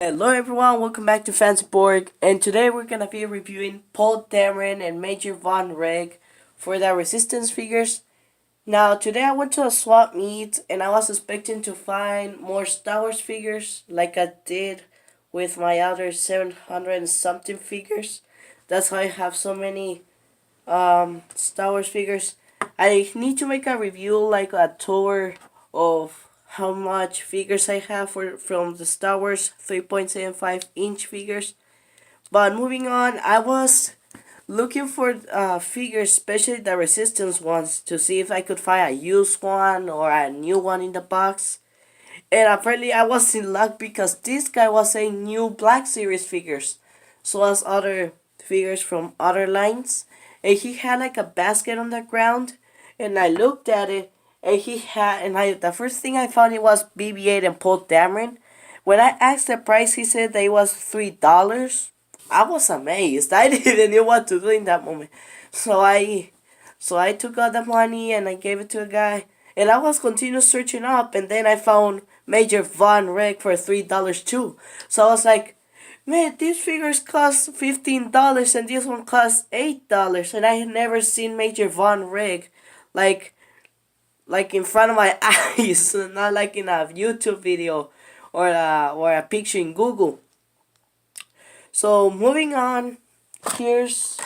Hello everyone, welcome back to Fancy Borg, and today we're gonna be reviewing Poe Dameron and Major Vonreg for the Resistance figures. Now today I went to a swap meet and I was expecting to find more Star Wars figures like I did with my other 700 and something figures. That's how I have so many Star Wars figures. I need to make a review, like a tour of how much figures I have from the Star Wars 3.75-inch figures. But moving on, I was looking for figures, especially the Resistance ones, to see if I could find a used one or a new one in the box. And apparently I was in luck because this guy was saying new Black Series figures, so as other figures from other lines. And he had like a basket on the ground, and I looked at it, and the first thing I found, it was BB-8 and Poe Dameron. When I asked the price, he said that it was $3. I was amazed. I didn't know what to do in that moment. So I took out the money and I gave it to a guy. And I was continue searching up, and then I found Major Vonreg for $3 too. So I was like, man, these figures cost $15 and this one costs $8, and I had never seen Major Vonreg like like in front of my eyes, not like in a YouTube video or a picture in Google. So moving on, here's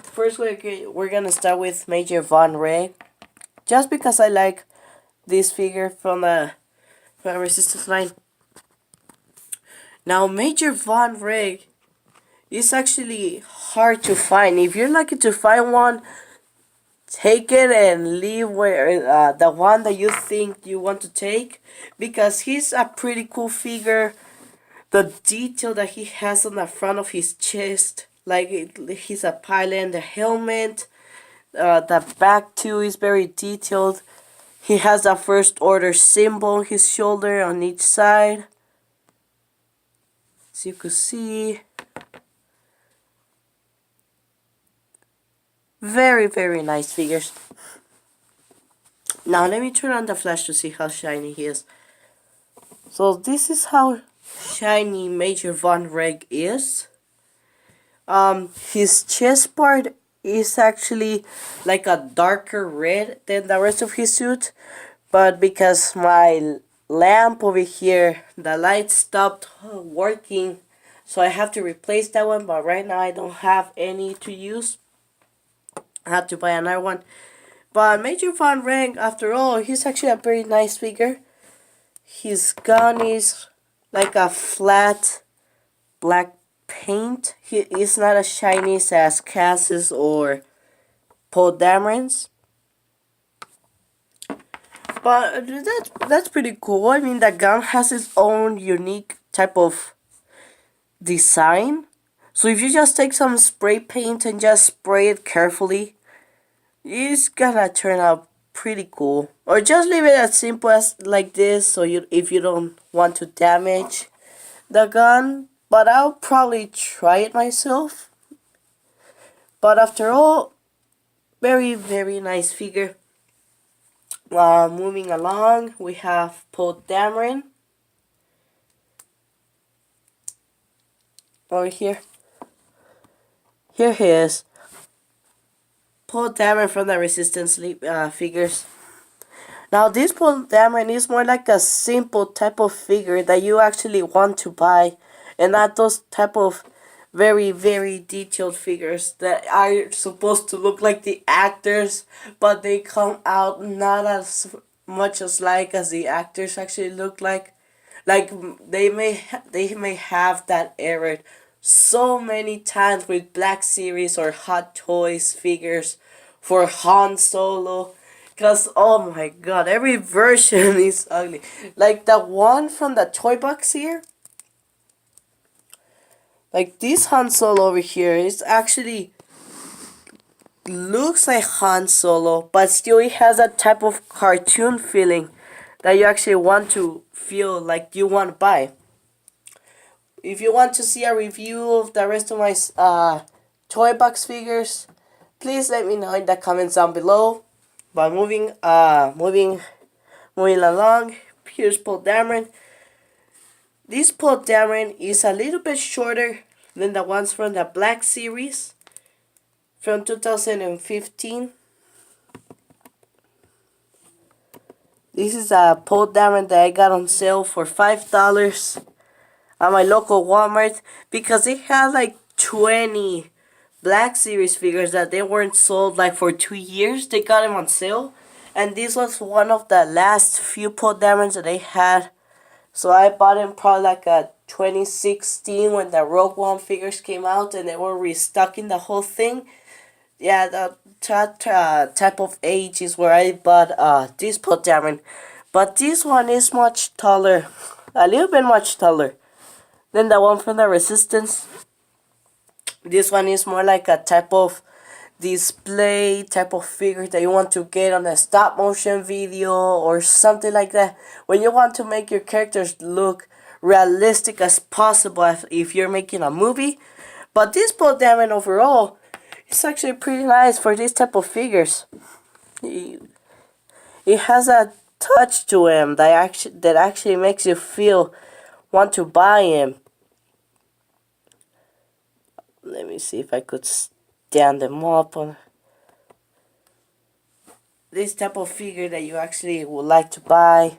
first we're gonna start with Major Vonreg, just because I like this figure from the Resistance line. Now Major Vonreg is actually hard to find. If you're lucky to find one, take it and leave where the one that you think you want to take, because he's a pretty cool figure. The detail that he has on the front of his chest, like he's a pilot, and the helmet, the back too is very detailed. He has the First Order symbol on his shoulder on each side, as you could see. Very nice figures. Now let me turn on the flash to see how shiny he is. So this is how shiny Major Vonreg is. His chest part is actually like a darker red than the rest of his suit, but because my lamp over here, the light stopped working, so I have to replace that one, but right now I don't have any to use. I have to buy another one. But Major Vonreg, after all, he's actually a very nice figure. His gun is like a flat black paint. He is not as shiny as Cass's or Poe Dameron's. But that's pretty cool. I mean, the gun has its own unique type of design. So if you just take some spray paint and just spray it carefully, it's gonna turn out pretty cool. Or just leave it as simple as like this, so if you don't want to damage the gun. But I'll probably try it myself. But after all, very nice figure. Moving along, we have Poe Dameron over here. Here he is. Poe Dameron from the Resistance figures. Now this Poe Dameron is more like a simple type of figure that you actually want to buy, and not those type of very detailed figures that are supposed to look like the actors, but they come out not as much as the actors actually look like. Like they may have that error so many times with Black Series or Hot Toys figures for Han Solo. Cause oh my god, every version is ugly. Like the one from the toy box here. Like this Han Solo over here is actually looks like Han Solo, but still it has that type of cartoon feeling that you actually want to feel like you want to buy. If you want to see a review of the rest of my toy box figures, please let me know in the comments down below. But moving along, here's Poe Dameron. This Poe Dameron is a little bit shorter than the ones from the Black series from 2015. This is a Poe Dameron that I got on sale for $5 at my local Walmart because it had like 20 Black Series figures that they weren't sold like for 2 years. They got them on sale, and this was one of the last few Poe Damerons that they had. So I bought them probably like a 2016 when the Rogue One figures came out and they were restocking the whole thing. Yeah, that type of age is where I bought this Poe Dameron. But this one is much taller, a little bit much taller than the one from the Resistance. This one is more like a type of display type of figure that you want to get on a stop motion video or something like that. When you want to make your characters look realistic as possible if you're making a movie. But this Poe Dameron overall, it's actually pretty nice for this type of figures. It has a touch to him that actually makes you want to buy him. Let me see if I could stand them up on this type of figure that you actually would like to buy.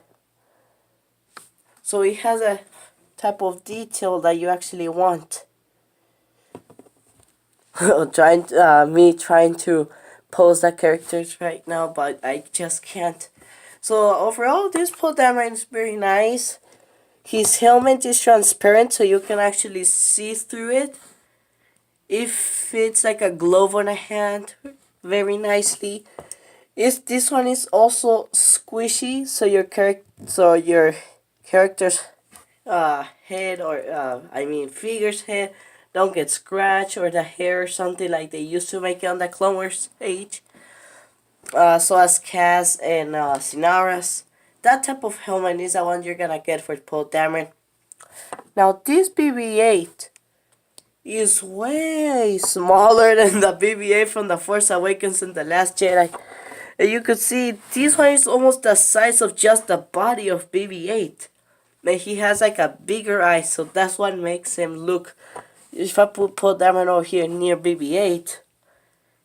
So it has a type of detail that you actually want. Me trying to pose the characters right now, but I just can't. So overall, this Poe Dameron is very nice. His helmet is transparent, so you can actually see through it. It fits like a glove on a hand very nicely. This one is also squishy, so your character's head or figure's head don't get scratched or the hair or something like they used to make it on the Clone Wars age. So as Cass and Sinara's. That type of helmet is the one you're gonna get for Poe Dameron. Now this BB-8 is way smaller than the BB-8 from The Force Awakens and The Last Jedi. And you could see this one is almost the size of just the body of BB-8. And he has like a bigger eye, so that's what makes him look. If I put Poe Dameron over here near BB-8,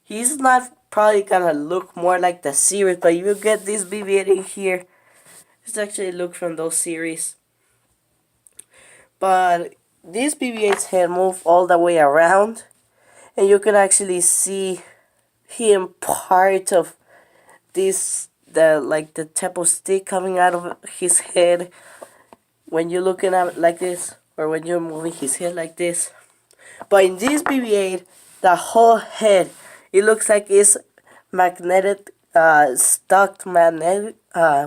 he's not probably gonna look more like the series, but if you get this BB-8 in here, it's actually look from those series. But this BB-8's head move all the way around, and you can actually see him part of the type of stick coming out of his head when you're looking at it like this, or when you're moving his head like this. But in this BB-8, the whole head, it looks like it's magnetic, stuck magnetic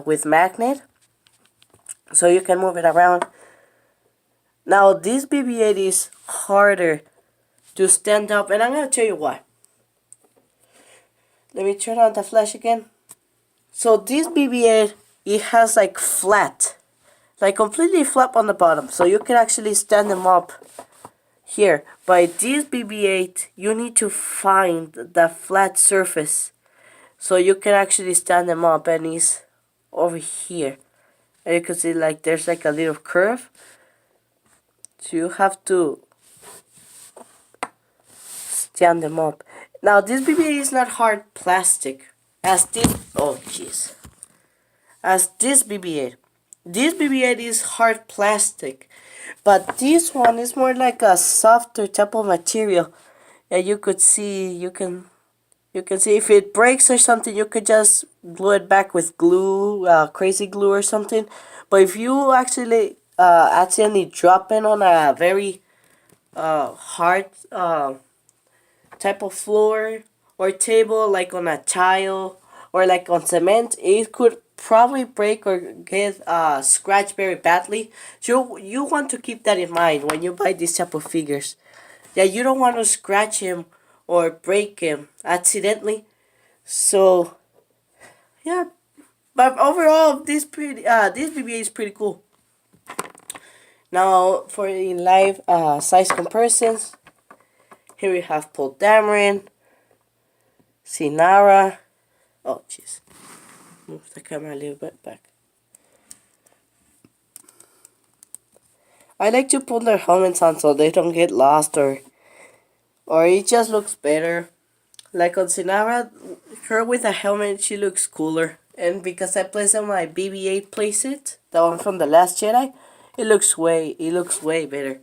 with magnet, so you can move it around. Now this BB-8 is harder to stand up, and I'm gonna tell you why. Let me turn on the flash again. So this BB-8, it has like flat, like completely flat on the bottom, so you can actually stand them up here. But this BB-8, you need to find the flat surface, so you can actually stand them up, and it's over here. And you can see like there's like a little curve, so you have to stand them up. Now this BB-8 is not hard plastic as this. Oh jeez. As this BB-8. This BB-8 is hard plastic, but this one is more like a softer type of material. And you could see, you can see if it breaks or something, you could just glue it back with glue, crazy glue or something. But if you actually accidentally drop it on a very hard type of floor or table, like on a tile or like on cement, it could probably break or get scratched very badly. So you want to keep that in mind when you buy these type of figures. Yeah, you don't want to scratch him or break him accidentally. So yeah, but overall this BB-8 is pretty cool. Now for the live size comparisons, here we have Poe Dameron, Sinara. Oh jeez, move the camera a little bit back. I like to put their helmets on so they don't get lost or it just looks better. Like on Sinara, her with a helmet, she looks cooler. And because I placed on my BB-8 playset, the one from the Last Jedi, it looks way better.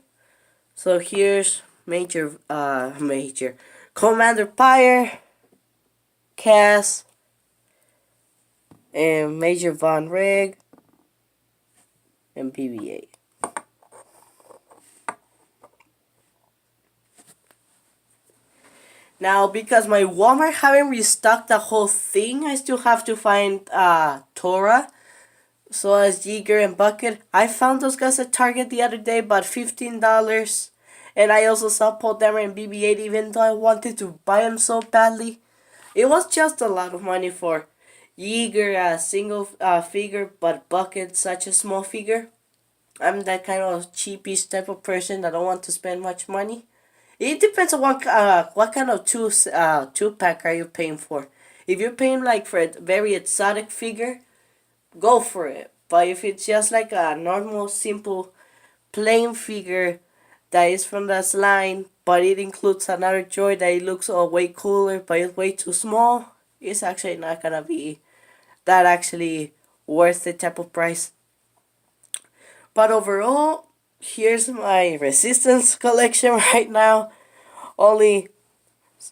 So here's Major Commander Pyre, Cass, and Major Vonreg, and BB-8. Now, because my Walmart haven't restocked the whole thing, I still have to find Tora. So as Yeager and Bucket, I found those guys at Target the other day, about $15. And I also saw Poe Dameron and BB-8, even though I wanted to buy them so badly. It was just a lot of money for Yeager, a single figure, but Bucket, such a small figure. I'm that kind of cheapish type of person that don't want to spend much money. It depends on what kind of two pack are you paying for. If you're paying like for a very exotic figure, go for it. But if it's just like a normal, simple, plain figure that is from this line, but it includes another droid that it looks way cooler, but it's way too small, it's actually not gonna be that actually worth the type of price. But overall, here's my Resistance collection right now. Only,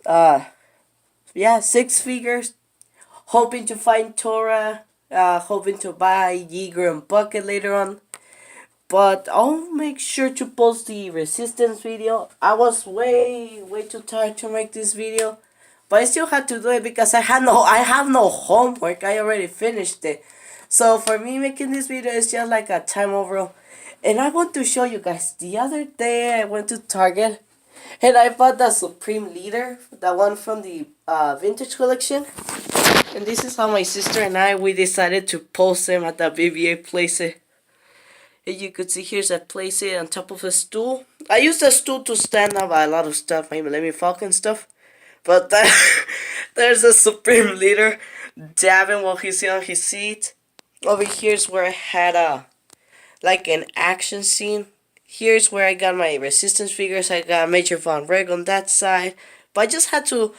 yeah, 6 figures. Hoping to find Tora. Hoping to buy Yeager and Bucket later on. But I'll make sure to post the Resistance video. I was way too tired to make this video. But I still had to do it because I have no homework. I already finished it. So for me, making this video is just like a time overall. And I want to show you guys. The other day I went to Target and I bought the Supreme Leader, the one from the vintage collection. And this is how my sister and we decided to post them at the BB-8 playset. And you could see here's a playset on top of a stool. I used the stool to stand up a lot of stuff, maybe Millennium Falcon stuff. But there's a Supreme Leader dabbing while he's on his seat. Over here's where I had like an action scene. Here's where I got my Resistance figures. I got Major Vonreg on that side. But I just had to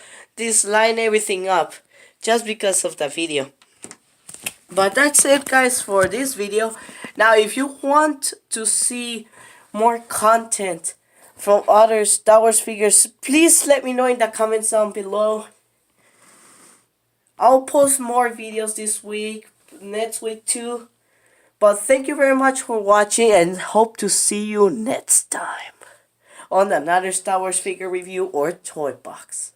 line everything up just because of the video. But that's it, guys, for this video. Now, if you want to see more content from other Star Wars figures, please let me know in the comments down below. I'll post more videos this week, next week too. But thank you very much for watching and hope to see you next time on another Star Wars figure review or toy box.